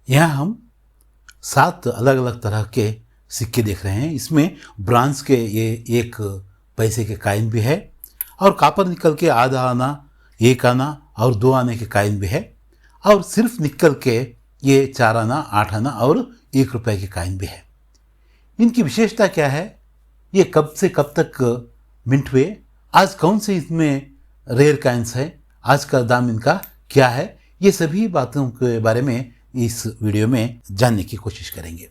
यहाँ हम 7 अलग अलग तरह के सिक्के देख रहे हैं। इसमें ब्रॉन्ज के ये 1 पैसे के कॉइन भी है और कॉपर निकल के आधा आना, 1 आना और 2 आने के कॉइन भी है और सिर्फ निकल के ये 4 आना, 8 आना और 1 रुपए के कॉइन भी है। इनकी विशेषता क्या है, ये कब से कब तक मिंट हुए, आज कौन से इसमें रेयर कॉइन्स है, आज का दाम इनका क्या है, ये सभी बातों के बारे में इस वीडियो में जानने की कोशिश करेंगे।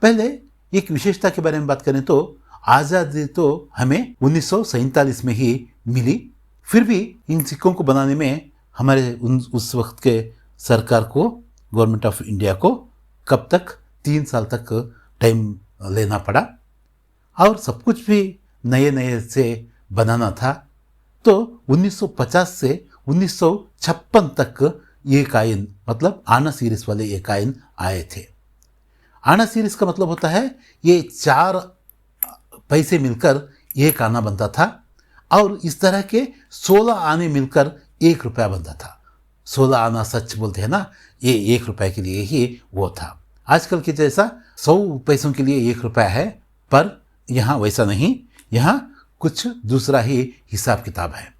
पहले एक विशेषता के बारे में बात करें तो आज़ादी तो हमें 1947 में ही मिली, फिर भी इन सिक्कों को बनाने में हमारे उस वक्त के सरकार को, गवर्नमेंट ऑफ इंडिया को कब तक 3 साल तक टाइम लेना पड़ा और सब कुछ भी नए नए से बनाना था। तो 1950 से 1956 तक ये कॉइन मतलब आना सीरीज वाले ये कॉइन आए थे। आना सीरीज का मतलब होता है ये 4 पैसे मिलकर 1 आना बनता था और इस तरह के 16 आने मिलकर 1 रुपया बनता था। 16 आना सच बोलते हैं ना, ये 1 रुपए के लिए ही वो था। आजकल के जैसा 100 पैसों के लिए 1 रुपया है, पर यहाँ वैसा नहीं, यहाँ कुछ दूसरा ही हिसाब किताब है।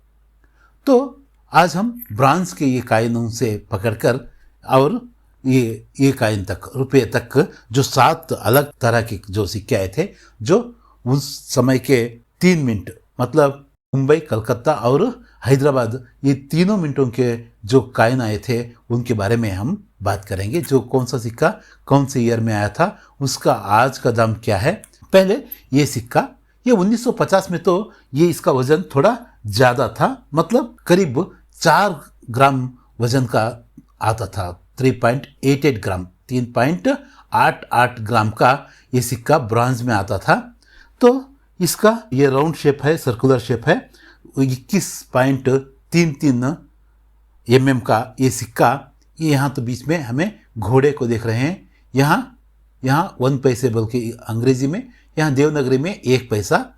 तो आज हम ब्रॉन्ज के ये कॉइनों से पकड़कर और ये कॉइन तक, रुपये तक जो 7 अलग तरह के जो सिक्के आए थे, जो उस समय के 3 मिनट मतलब मुंबई, कलकत्ता और हैदराबाद, ये तीनों मिनटों के जो कॉइन आए थे उनके बारे में हम बात करेंगे। जो कौन सा सिक्का कौन से ईयर में आया था, उसका आज का दाम क्या है। पहले ये सिक्का, ये 1950 में तो ये इसका वजन थोड़ा ज़्यादा था, मतलब करीब 4 ग्राम वजन का आता था। 3.88 ग्राम, 3.88 ग्राम का ये सिक्का ब्रॉन्ज में आता था। तो इसका ये राउंड शेप है, सर्कुलर शेप है। 21.33 mm का ये सिक्का, ये यहाँ तो बीच में हमें घोड़े को देख रहे हैं। यहाँ 1 पैसे बल्कि अंग्रेजी में, यहाँ देवनागरी में 1 पैसा।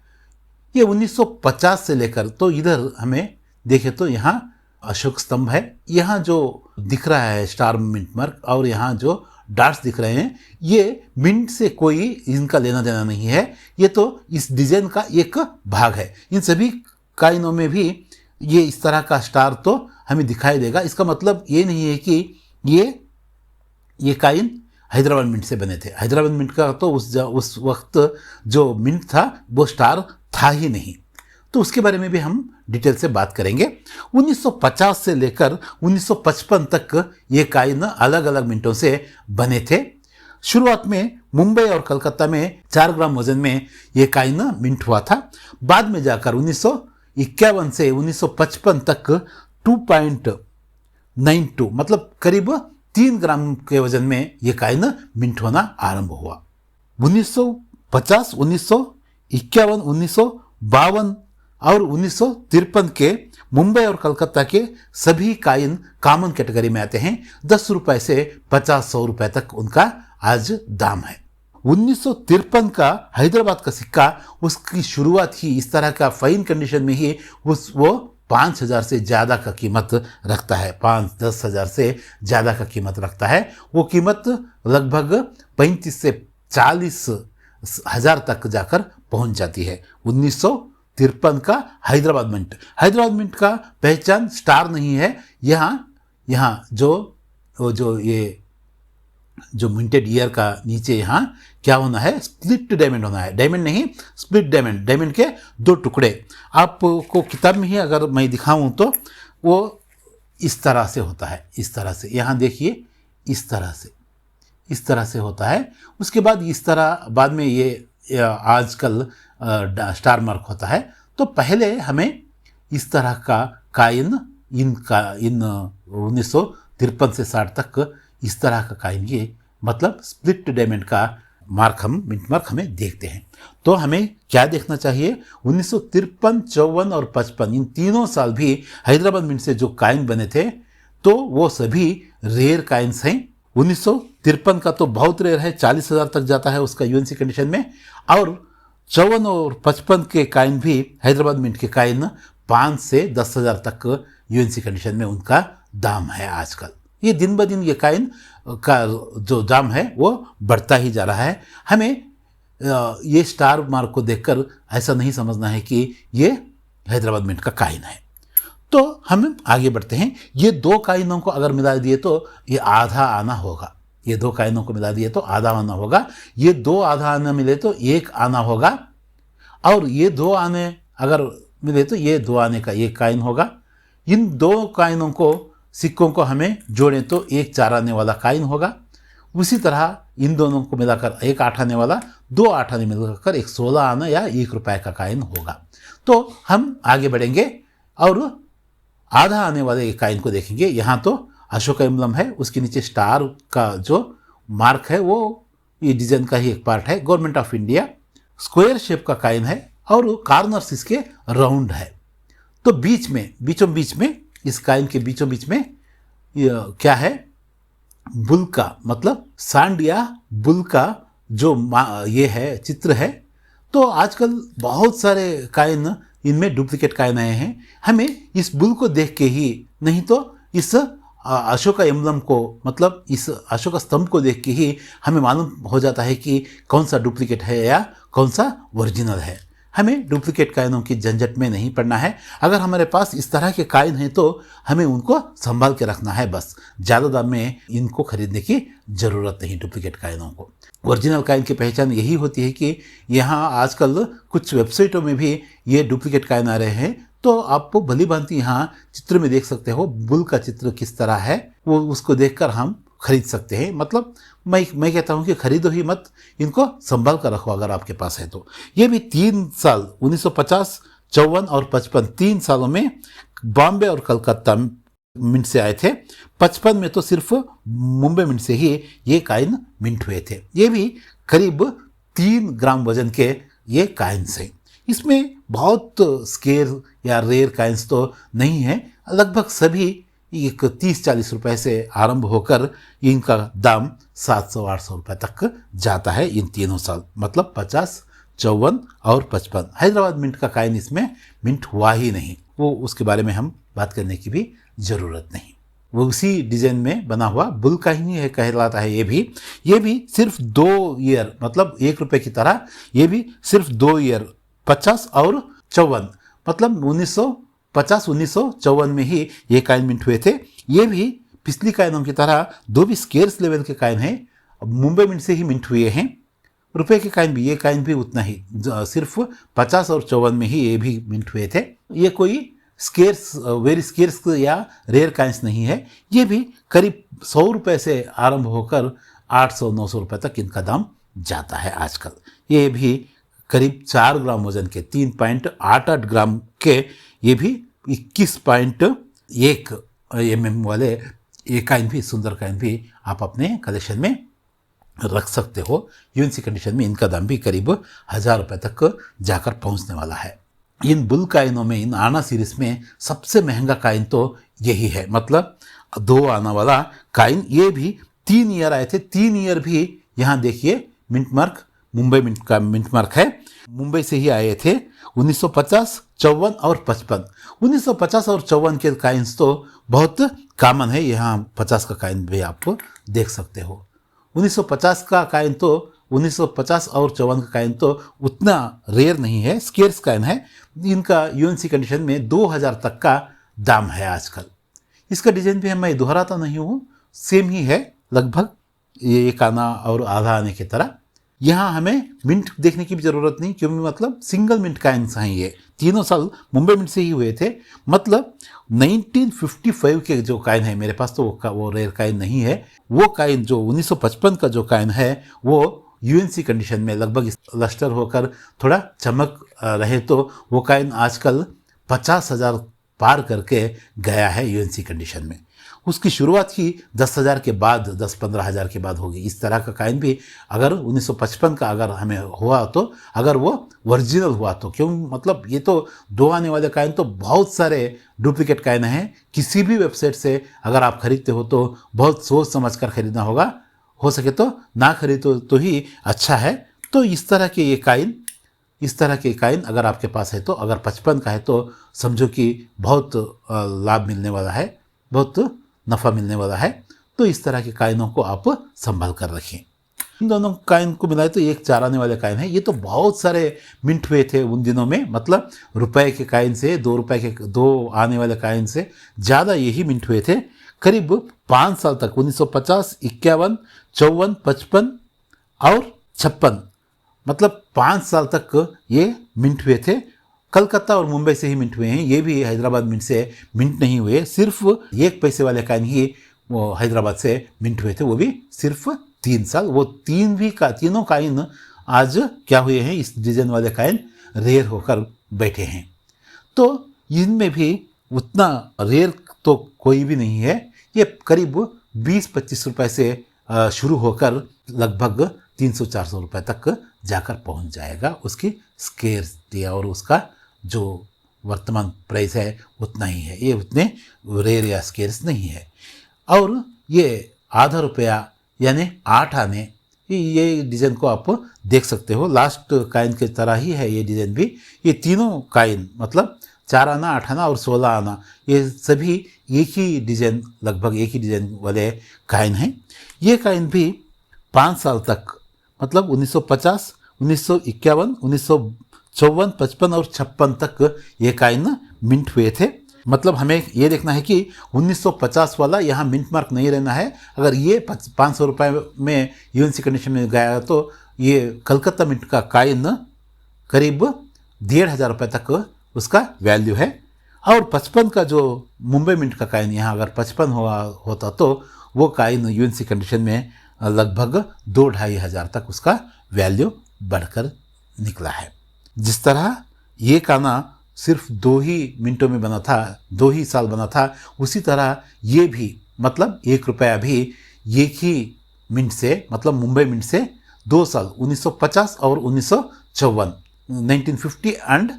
ये 1950 से लेकर तो इधर हमें देखें तो यहाँ अशोक स्तंभ है, यहाँ जो दिख रहा है स्टार मिंट मार्क और यहाँ जो डार्ट्स दिख रहे हैं, ये मिंट से कोई इनका लेना देना नहीं है, ये तो इस डिजाइन का एक भाग है। इन सभी कॉइनों में भी ये इस तरह का स्टार तो हमें दिखाई देगा। इसका मतलब ये नहीं है कि ये कॉइन हैदराबाद मिंट से बने थे। हैदराबाद मिंट का तो उस वक्त जो मिंट था वो स्टार था ही नहीं। तो उसके बारे में भी हम डिटेल से बात करेंगे। 1950 से लेकर 1955 तक ये कॉइन अलग अलग मिनटों से बने थे। शुरुआत में मुंबई और कलकत्ता में 4 ग्राम वजन में ये कॉइन मिंट हुआ था। बाद में जाकर 1951 से 1955 तक 2.92 मतलब करीब 3 ग्राम के वजन में ये कॉइन मिंट होना आरंभ हुआ। 1950, 1951, 1952 और 1953 के मुंबई और कलकत्ता के सभी कॉइन कॉमन कैटेगरी में आते हैं। 10 रुपए से 50-100 रुपए तक उनका आज दाम है। 1953 का हैदराबाद का सिक्का, उसकी शुरुआत ही इस तरह का फाइन कंडीशन में ही वो 5,000 से ज़्यादा का कीमत रखता है। 5-10 हज़ार से ज़्यादा का कीमत रखता है। वो कीमत लगभग 35 से 40 हज़ार तक जाकर पहुंच जाती है। 1953 का हैदराबाद मिंट का पहचान स्टार नहीं है। यहाँ जो मिंटेड ईयर का नीचे यहाँ क्या होना है, स्प्लिट डायमंड होना है। डायमंड नहीं, स्प्लिट डायमंड, डायमंड के 2 टुकड़े। आपको किताब में ही अगर मैं दिखाऊं तो वो इस तरह से होता है, इस तरह से। यहाँ देखिए, इस तरह से होता है। उसके बाद इस तरह बाद में ये आजकल स्टार मार्क होता है। तो पहले हमें इस तरह का कॉइन इन 1953 से 60 तक इस तरह का कॉइन, ये मतलब स्प्लिट डायमंड का मिंट मार्क हमें देखते हैं। तो हमें क्या देखना चाहिए, 1953, 54 और 55 इन तीनों साल भी हैदराबाद मिंट से जो कॉइन बने थे तो वो सभी रेयर कॉइन्स हैं। 1953 का तो बहुत रेयर है, 40,000 तक जाता है उसका यूएनसी कंडीशन में। और 54 और 55 के कॉइन भी हैदराबाद मिंट के कॉइन 5 से 10,000 तक यूएनसी कंडीशन में उनका दाम है आजकल। ये दिन ब दिन ये कॉइन का जो दाम है वो बढ़ता ही जा रहा है। हमें ये स्टार मार्क को देखकर ऐसा नहीं समझना है कि ये हैदराबाद मिंट का काइन है। तो हम आगे बढ़ते हैं। ये दो काइनों को अगर मिला दिए तो ये आधा आना होगा। ये दो काइनों को मिला दिए तो आधा आना होगा। ये दो आधा आना मिले तो एक आना होगा, और ये दो आने अगर मिले तो ये दो आने का एक काइन होगा। इन दो काइनों को, सिक्कों को हमें जोड़ें तो एक 4 आने वाला काइन होगा। उसी तरह इन दोनों को मिलाकर एक 8 आने वाला, 2 8 आने मिलाकर एक 16 आना या 1 रुपए का काइन होगा। तो हम आगे बढ़ेंगे और आधा आने वाले एक काइन को देखेंगे। यहाँ तो अशोक एम्बलम है, उसके नीचे स्टार का जो मार्क है वो ये डिजाइन का ही एक पार्ट है। Government of India square shape का काइन है और कॉर्नर्स इसके राउंड है। तो बीच में, बीचों बीच में, इस काइन के बीचों बीच में क्या है, बुल का, मतलब सांड या बुल का जो ये है चित्र है। तो आजकल बहुत सारे काइन, इनमें डुप्लीकेट काइन आए हैं। हमें इस बुल को देख के ही, नहीं तो इस अशोक एम्बलम को, मतलब इस अशोक स्तंभ को देख के ही हमें मालूम हो जाता है कि कौन सा डुप्लीकेट है या कौन सा ओरिजिनल है। हमें डुप्लीकेट काइनों की झंझट में नहीं पड़ना है। अगर हमारे पास इस तरह के काइन हैं तो हमें उनको संभाल के रखना है बस। ज़्यादा दाम में इनको खरीदने की ज़रूरत नहीं डुप्लीकेट काइनों को। ओरिजिनल काइन की पहचान यही होती है कि यहाँ आजकल कुछ वेबसाइटों में भी ये डुप्लीकेट काइन आ रहे हैं। तो आप भली भांति यहाँ चित्र में देख सकते हो बुल का चित्र किस तरह है, वो उसको देखकर हम खरीद सकते हैं। मतलब मैं कहता हूँ कि खरीदो ही मत, इनको संभाल कर रखो अगर आपके पास है तो। ये भी 3 साल 1950, 54 और 55 3 सालों में बॉम्बे और कलकत्ता मिंट से आए थे। 55 में तो सिर्फ मुंबई मिंट से ही ये काइन मिंट हुए थे। ये भी करीब 3 ग्राम वजन के ये काइन्स हैं। इसमें बहुत स्केर या रेयर काइन्स तो नहीं है। लगभग सभी एक 30-40 रुपए से आरंभ होकर इनका दाम 700-800 रुपए तक जाता है इन तीनों साल, मतलब 50, 54 और 55। हैदराबाद मिंट का काइन इसमें मिंट हुआ ही नहीं, वो उसके बारे में हम बात करने की भी ज़रूरत नहीं। वो उसी डिजाइन में बना हुआ बुल का ही है कहलाता है। ये भी सिर्फ 2 ईयर, मतलब 1 रुपए की तरह ये भी सिर्फ 2 ईयर 50 और 54, मतलब 1950 1954 में ही ये काइन मिंट हुए थे। ये भी पिछली काइनों की तरह 2 भी स्केर्स लेवल के काइन हैं, मुंबई मिंट से ही मिंट हुए हैं। रुपए के काइन भी, ये काइन भी उतना ही, सिर्फ 50 और 54 में ही ये भी मिंट हुए थे। ये कोई स्केर्स, वेरी स्केर्स या रेयर काइन्स नहीं है। ये भी करीब 100 रुपए से आरंभ होकर 800-900 रुपए तक इनका दाम जाता है आजकल। ये भी करीब 4 ग्राम वजन के, 3.88 ग्राम के, ये भी 21.1 mm वाले ये काइन भी, सुंदर काइन भी आप अपने कलेक्शन में रख सकते हो। यूएनसी कंडीशन में इनका दाम भी करीब 1000 रुपए तक जाकर पहुंचने वाला है। इन बुल काइनों में, इन आना सीरीज में सबसे महंगा काइन तो यही है, मतलब 2 आना वाला काइन। ये भी 3 ईयर आए थे। 3 ईयर भी यहाँ देखिए मिंट मार्क, मुंबई मिंट का मिंट मार्क है, मुंबई से ही आए थे। 1950, 54 और 55। 1950 और 54 के काइन्स तो बहुत कॉमन है। यहाँ 50 का काइन भी आप देख सकते हो। 1950 का काइन तो, 1950 और 54 का काइन तो उतना रेयर नहीं है, स्केर्स काइन है। इनका यूएनसी कंडीशन में 2000 तक का दाम है आजकल। इसका डिजाइन भी मैं दोहराता नहीं हूँ, सेम ही है लगभग, ये 1 आना और आधा आने की तरह। यहाँ हमें मिंट देखने की भी ज़रूरत नहीं, क्योंकि मतलब सिंगल मिंट काइन्स हैं। ये तीनों साल मुंबई मिंट से ही हुए थे। मतलब 1955 के जो काइन है मेरे पास, तो वो रेयर काइन नहीं है। वो काइन जो 1955 का जो काइन है वो यूएनसी कंडीशन में लगभग लस्टर होकर थोड़ा चमक रहे, तो वो काइन आजकल 50,000 पार करके गया है यूएनसी कंडीशन में। उसकी शुरुआत ही 10,000 के बाद, 10-15 हज़ार के बाद होगी। इस तरह का काइन भी अगर 1955 का अगर हमें हुआ तो, अगर वो ओरिजिनल हुआ तो, क्यों, मतलब ये तो 2 आने वाले काइन तो बहुत सारे डुप्लीकेट काइन हैं। किसी भी वेबसाइट से अगर आप खरीदते हो तो बहुत सोच समझ कर खरीदना होगा, हो सके तो ना खरीदो तो ही अच्छा है। तो इस तरह के ये काइन, इस तरह के काइन अगर आपके पास है तो, अगर 55 का है तो समझो कि बहुत लाभ मिलने वाला है, बहुत नफ़ा मिलने वाला है। तो इस तरह के काइनों को आप संभाल कर रखें। इन दोनों काइन को मिलाए तो एक 4 आने वाले काइन है। ये तो बहुत सारे मिंट हुए थे उन दिनों में, मतलब रुपए के काइन से, 2 रुपए के 2 आने वाले काइन से ज़्यादा यही मिंट हुए थे। करीब 5 साल तक 1950, 51, 54, 55 और 56, मतलब 5 साल तक ये मिंट हुए थे। कलकत्ता और मुंबई से ही मिंट हुए हैं, ये भी हैदराबाद मिंट से मिंट नहीं हुए। सिर्फ 1 पैसे वाले काइन ही वो हैदराबाद से मिंट हुए थे, वो भी सिर्फ 3 साल। वो तीनों काइन आज क्या हुए हैं, इस डिजाइन वाले काइन रेयर होकर बैठे हैं। तो इनमें भी उतना रेयर तो कोई भी नहीं है। ये करीब 20-25 रुपए से शुरू होकर लगभग 300-400 रुपए तक जाकर पहुंच जाएगा। उसकी स्केर्सिटी और उसका जो वर्तमान प्राइस है उतना ही है, ये उतने रेयर या स्केर्स नहीं है। और ये आधा रुपया यानी 8 आने, ये डिज़ाइन को आप देख सकते हो। लास्ट काइन की तरह ही है ये डिज़ाइन भी। ये तीनों काइन मतलब 4 आना, 8 आना और 16 आना, ये सभी एक ही डिज़ाइन, लगभग एक ही डिज़ाइन वाले काइन हैं। ये काइन भी 5 साल तक, मतलब 1950, 1951, 1954, 55 और 56 तक ये काइन मिंट हुए थे। मतलब हमें ये देखना है कि 1950 वाला यहाँ मिंट मार्क नहीं रहना है। अगर ये 500 रुपये में यूएनसी कंडीशन में गया तो ये कलकत्ता मिंट का काइन करीब 1,500 रुपये तक उसका वैल्यू है। और 55 का जो मुंबई मिंट का काइन, यहाँ अगर 55 होता तो वो काइन यूएनसी कंडीशन में लगभग 2-2,500 तक उसका वैल्यू बढ़कर निकला है। जिस तरह ये काना सिर्फ 2 ही मिनटों में बना था, 2 ही साल बना था, उसी तरह ये भी, मतलब 1 रुपया भी एक ही मिनट से, मतलब मुंबई मिंट से 2 साल 1950 और 1954, 1950 एंड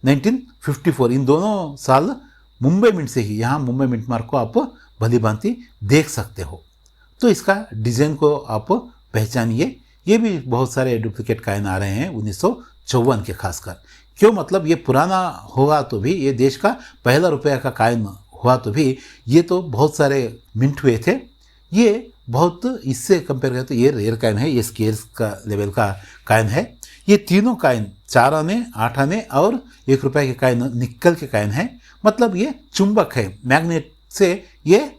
1954, इन दोनों साल मुंबई मिंट से ही, यहाँ मुंबई मिंट मार्क को आप भली भांति देख सकते हो। तो इसका डिज़ाइन को आप पहचानिए। ये भी बहुत सारे डुप्लीकेट काइन आ रहे हैं 1954 के खासकर। क्यों, मतलब ये पुराना होगा तो भी, ये देश का पहला रुपया का काइन हुआ तो भी, ये तो बहुत सारे मिंट हुए थे। ये बहुत, इससे कंपेयर करें तो ये रेयर काइन है, ये स्केर्स का लेवल का काइन है। ये तीनों काइन 4 आने, 8 आने और 1 रुपये के काइन निकल के काइन है। मतलब ये चुंबक है, मैग्नेट से ये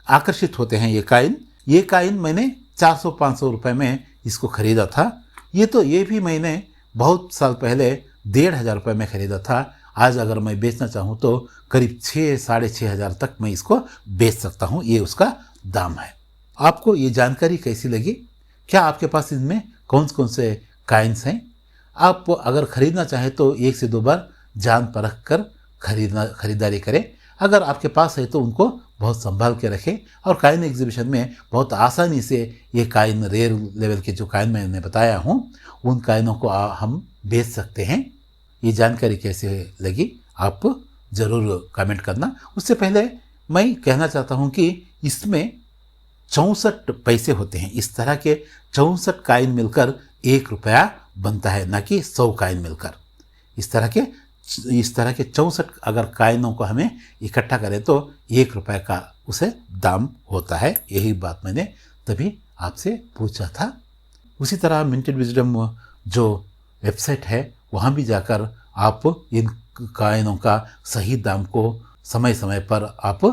आकर्षित होते हैं ये काइन। ये काइन मैंने 400-500 रुपये में इसको ख़रीदा था। ये भी मैंने बहुत साल पहले 1,500 रुपये में ख़रीदा था। आज अगर मैं बेचना चाहूँ तो करीब 6-6,500 तक मैं इसको बेच सकता हूँ, ये उसका दाम है। आपको ये जानकारी कैसी लगी? क्या आपके पास इनमें कौन कौन से काइन्स हैं? आप अगर ख़रीदना चाहें तो 1 से 2 बार जान परख कर खरीदारी करें। अगर आपके पास है तो उनको बहुत संभाल के रखें। और काइन एग्जीबिशन में बहुत आसानी से ये काइन, रेयर लेवल के जो काइन मैंने बताया हूँ, उन काइनों को हम बेच सकते हैं। ये जानकारी कैसे लगी आप ज़रूर कमेंट करना। उससे पहले मैं कहना चाहता हूँ कि इसमें 64 पैसे होते हैं। इस तरह के 64 काइन मिलकर 1 रुपया बनता है, ना कि 100 काइन मिलकर। इस तरह के 64 अगर काइनों को हमें इकट्ठा करें तो 1 रुपये का उसे दाम होता है। यही बात मैंने तभी आपसे पूछा था। उसी तरह मिंटेड विजडम जो वेबसाइट है, वहाँ भी जाकर आप इन काइनों का सही दाम को समय समय पर आप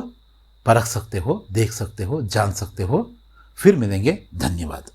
परख सकते हो, देख सकते हो, जान सकते हो। फिर मिलेंगे। धन्यवाद।